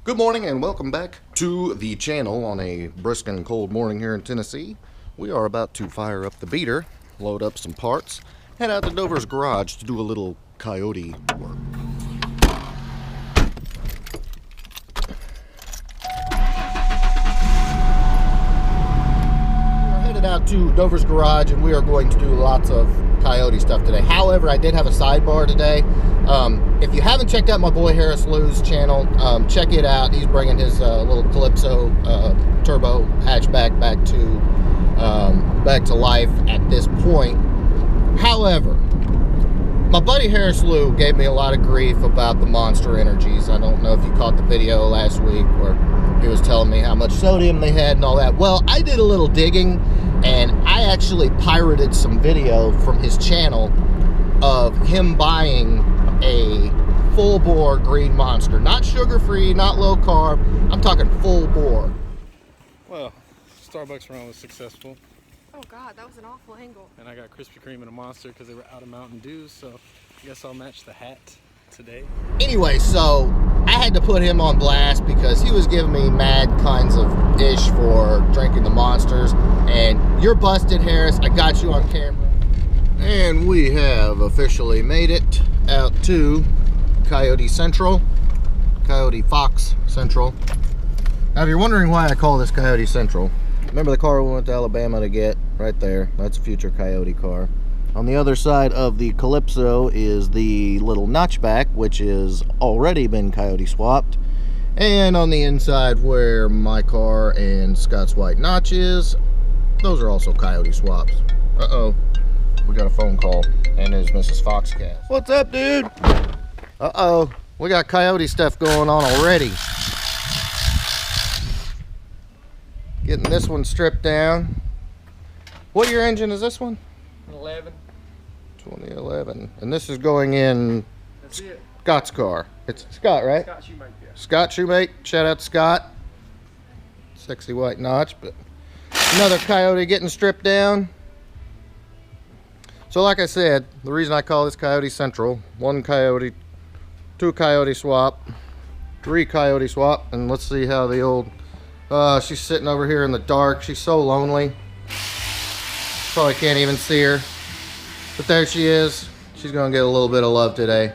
Good morning and welcome back to the channel on a brisk and cold morning here in Tennessee. We are about to fire up the beater, load up some parts, head out to Dover's garage to do a little coyote work. We're headed out to Dover's garage and we are going to do lots of coyote stuff today. However, I did have a sidebar today. If you haven't checked out my boy Harris Lou's channel, check it out. He's bringing his little Calypso turbo hatchback back to life at this point. However, my buddy Harris Lou gave me a lot of grief about the Monster Energies. I don't know if you caught the video last week where he was telling me how much sodium they had and all that. Well, I did a little digging and I actually pirated some video from his channel of him buying a full bore green Monster. Not sugar free, not low carb. I'm talking full bore. Well, Starbucks run was successful. Oh God, that was an awful angle. And I got Krispy Kreme and a Monster because they were out of Mountain Dew, so I guess I'll match the hat today. Anyway, so I had to put him on blast because he was giving me mad kinds of ish for drinking the Monsters. And you're busted, Harris. I got you on camera. And we have officially made it out to Coyote Central, Coyote Fox Central. Now, if you're wondering why I call this Coyote Central, remember the car we went to Alabama to get? Right there. That's a future Coyote car. On the other side of the Calypso is the little notchback, which has already been coyote swapped. And on the inside where my car and Scott's white notch is, those are also coyote swaps. Uh-oh. We got a phone call, and it's Mrs. Foxcast. What's up, dude? Uh-oh. We got coyote stuff going on already. Getting this one stripped down. What year engine is this one? 11. 2011. And this is going in That's it. Scott's car. It's Scott, right? Scott Shoemate, yeah. Scott Shoemate. Shout out to Scott. Sexy white notch, but another coyote getting stripped down. So like I said, the reason I call this Coyote Central, 1 coyote, 2 coyote swap, 3 coyote swap, and let's see how the old, she's sitting over here in the dark. She's so lonely. Probably can't even see her. But there she is. She's gonna get a little bit of love today.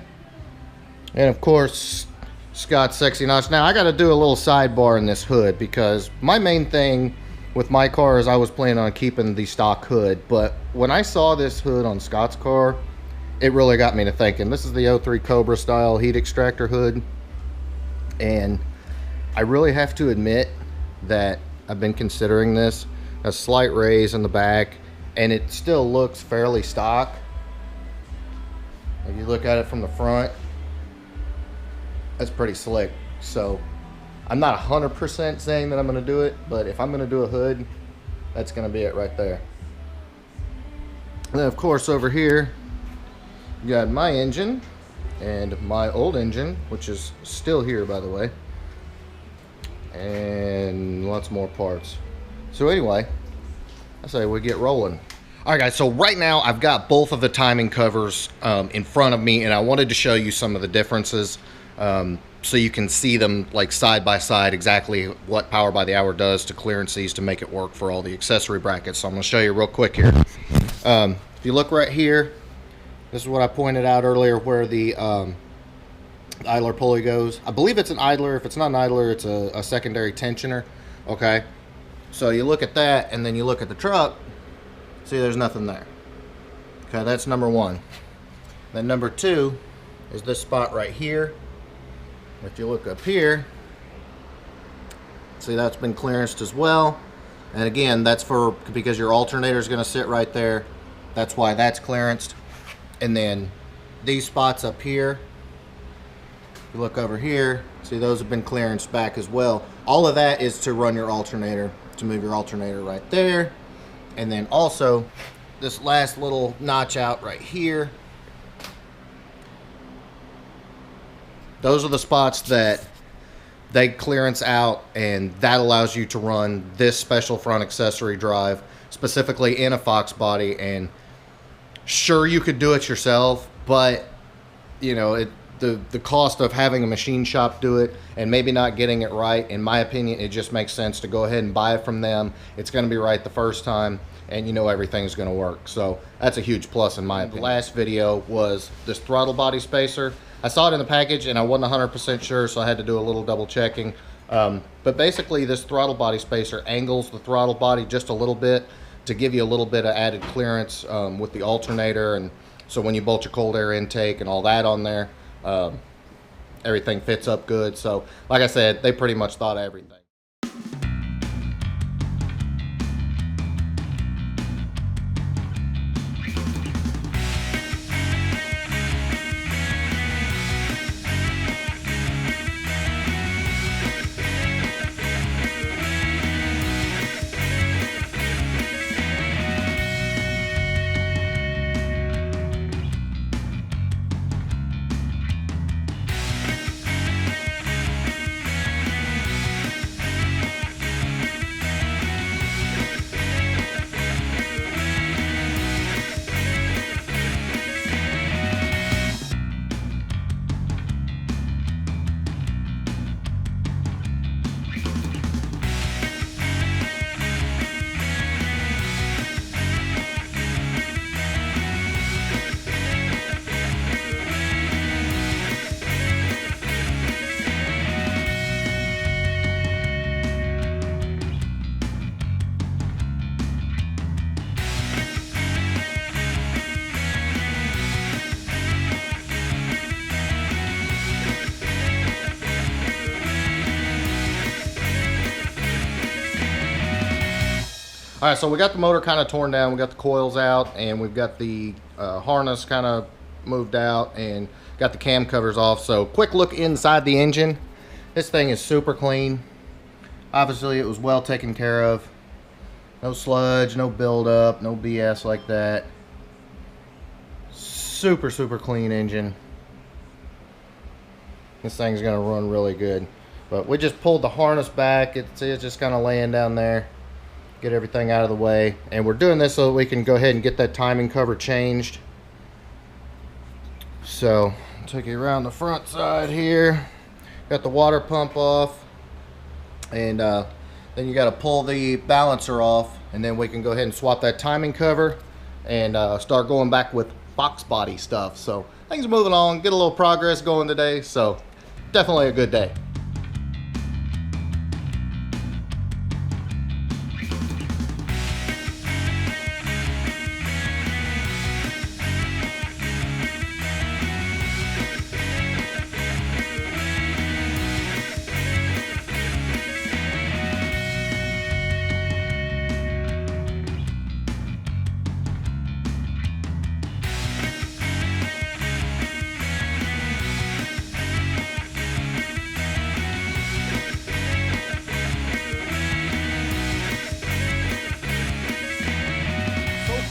And of course, Scott's sexy notch. Now I gotta do a little sidebar in this hood because my main thing with my car is I was planning on keeping the stock hood, but when I saw this hood on Scott's car, it really got me to thinking. This is the 03 Cobra style heat extractor hood, and I really have to admit that I've been considering this. A slight raise in the back, and it still looks fairly stock. If you look at it from the front, that's pretty slick. So I'm not 100% saying that I'm going to do it, but if I'm going to do a hood, that's going to be it right there. And then of course over here, you got my engine and my old engine, which is still here by the way, and lots more parts. So anyway, I say we get rolling. All right guys, so right now I've got both of the timing covers in front of me, and I wanted to show you some of the differences so you can see them like side by side, exactly what Power by the Hour does to clearance these to make it work for all the accessory brackets. So I'm going to show you real quick here. If you look right here, this is what I pointed out earlier where the idler pulley goes. I believe it's an idler. If it's not an idler, it's a secondary tensioner. Okay, so you look at that and then you look at the truck, see there's nothing there. Okay, that's number one. Then number two is this spot right here. If you look up here, see that's been clearanced as well. And again, that's because your alternator is going to sit right there. That's why that's clearanced. And then these spots up here, if you look over here, see those have been clearanced back as well. All of that is to run your alternator, to move your alternator right there. And then also this last little notch out right here, those are the spots that they clearance out, and that allows you to run this special front accessory drive specifically in a Fox body. And sure, you could do it yourself, but you know, the cost of having a machine shop do it and maybe not getting it right, in my opinion, it just makes sense to go ahead and buy it from them. It's going to be right the first time, and you know everything's going to work. So that's a huge plus in my opinion. The last video was this throttle body spacer. I saw it in the package and I wasn't 100% sure, so I had to do a little double checking. But basically this throttle body spacer angles the throttle body just a little bit to give you a little bit of added clearance with the alternator, and so when you bolt your cold air intake and all that on there, everything fits up good. So like I said, they pretty much thought of everything. All right, so we got the motor kind of torn down, we got the coils out, and we've got the harness kind of moved out, and got the cam covers off. So quick look inside the engine. This thing is super clean. Obviously it was well taken care of. No sludge, no buildup, no BS like that. Super clean engine. This thing's gonna run really good. But we just pulled the harness back. It's just kind of laying down there. Get everything out of the way, and we're doing this so that we can go ahead and get that timing cover changed. So I'll take you around the front side here. Got the water pump off, and then you got to pull the balancer off, and then we can go ahead and swap that timing cover and start going back with fox body stuff. So things are moving along, get a little progress going today, so definitely a good day.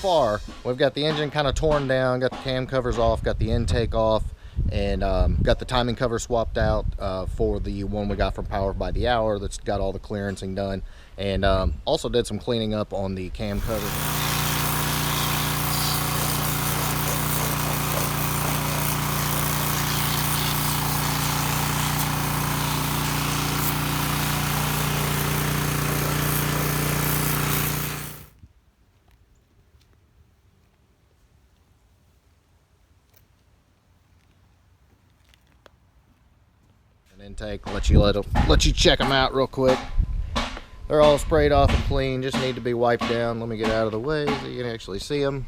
Far, we've got the engine kind of torn down, got the cam covers off, got the intake off, and got the timing cover swapped out for the one we got from Power by the Hour that's got all the clearancing done, and also did some cleaning up on the cam cover. Intake, let you check them out real quick. They're all sprayed off and clean, just need to be wiped down. Let me get out of the way so you can actually see them.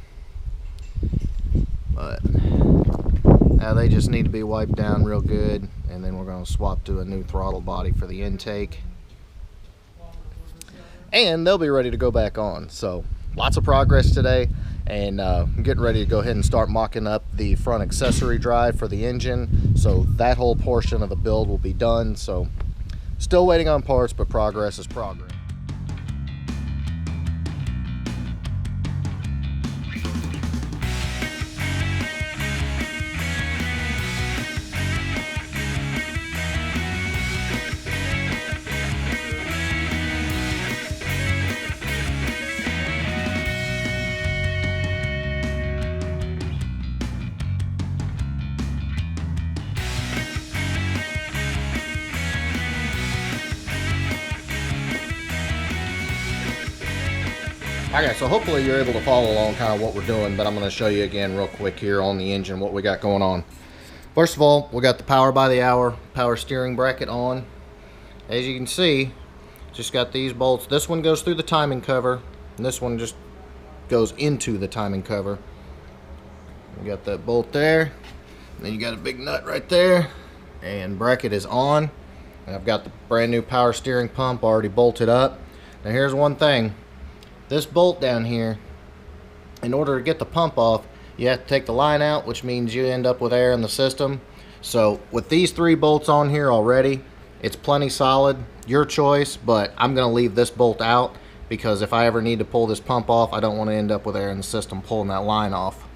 But now they just need to be wiped down real good, and then we're going to swap to a new throttle body for the intake, and they'll be ready to go back on. So lots of progress today, and I'm getting ready to go ahead and start mocking up the front accessory drive for the engine, so that whole portion of the build will be done. So still waiting on parts, but progress is progress. Okay, so hopefully you're able to follow along kind of what we're doing, but I'm going to show you again real quick here on the engine what we got going on. First of all, we got the power by the hour power steering bracket on. As you can see, just got these bolts. This one goes through the timing cover, and this one just goes into the timing cover. We got that bolt there, and then you got a big nut right there, and bracket is on. And I've got the brand new power steering pump already bolted up. Now here's one thing. This bolt down here, in order to get the pump off, you have to take the line out, which means you end up with air in the system. So with these 3 bolts on here already, it's plenty solid. Your choice, but I'm going to leave this bolt out because if I ever need to pull this pump off, I don't want to end up with air in the system pulling that line off.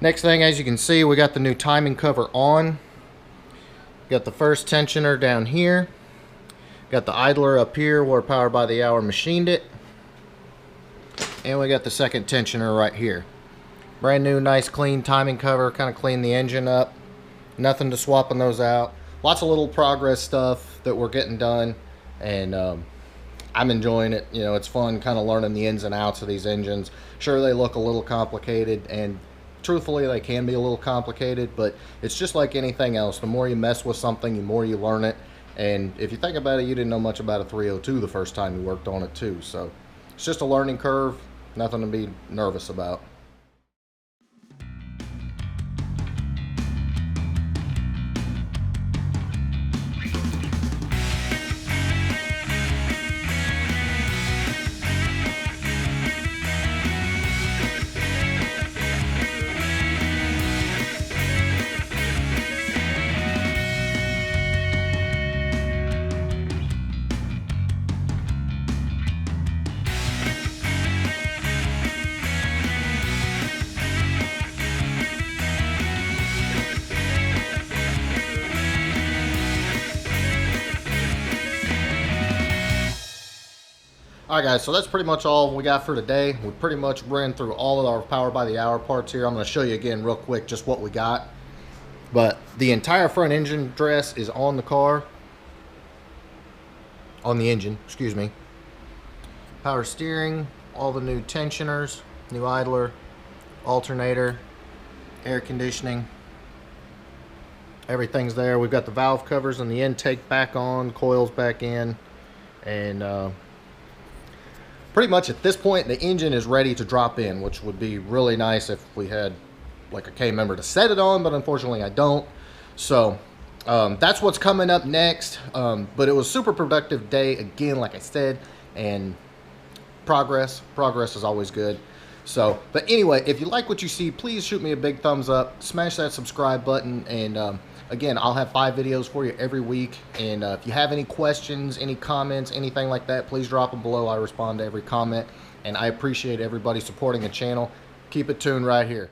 Next thing, as you can see, we got the new timing cover on. Got the first tensioner down here. Got the idler up here where Power by the Hour machined it. And we got the second tensioner right here. Brand new, nice, clean timing cover. Kind of cleaned the engine up. Nothing to swapping those out. Lots of little progress stuff that we're getting done. And I'm enjoying it. You know, it's fun kind of learning the ins and outs of these engines. Sure, they look a little complicated, and truthfully, they can be a little complicated, but it's just like anything else. The more you mess with something, the more you learn it. And if you think about it, you didn't know much about a 302 the first time you worked on it too. So it's just a learning curve, nothing to be nervous about. Alright guys, so that's pretty much all we got for today. We pretty much ran through all of our Power by the Hour parts here. I'm going to show you again real quick just what we got. But the entire front engine dress is on the car. On the engine, excuse me. Power steering, all the new tensioners, new idler, alternator, air conditioning. Everything's there. We've got the valve covers and the intake back on, coils back in, and pretty much at this point the engine is ready to drop in, which would be really nice if we had like a K member to set it on, but unfortunately I don't. So that's what's coming up next. But it was a super productive day again, like I said, and progress is always good. So, but anyway, if you like what you see, please shoot me a big thumbs up, smash that subscribe button, and again, I'll have 5 videos for you every week. And if you have any questions, any comments, anything like that, please drop them below. I respond to every comment, and I appreciate everybody supporting the channel. Keep it tuned right here.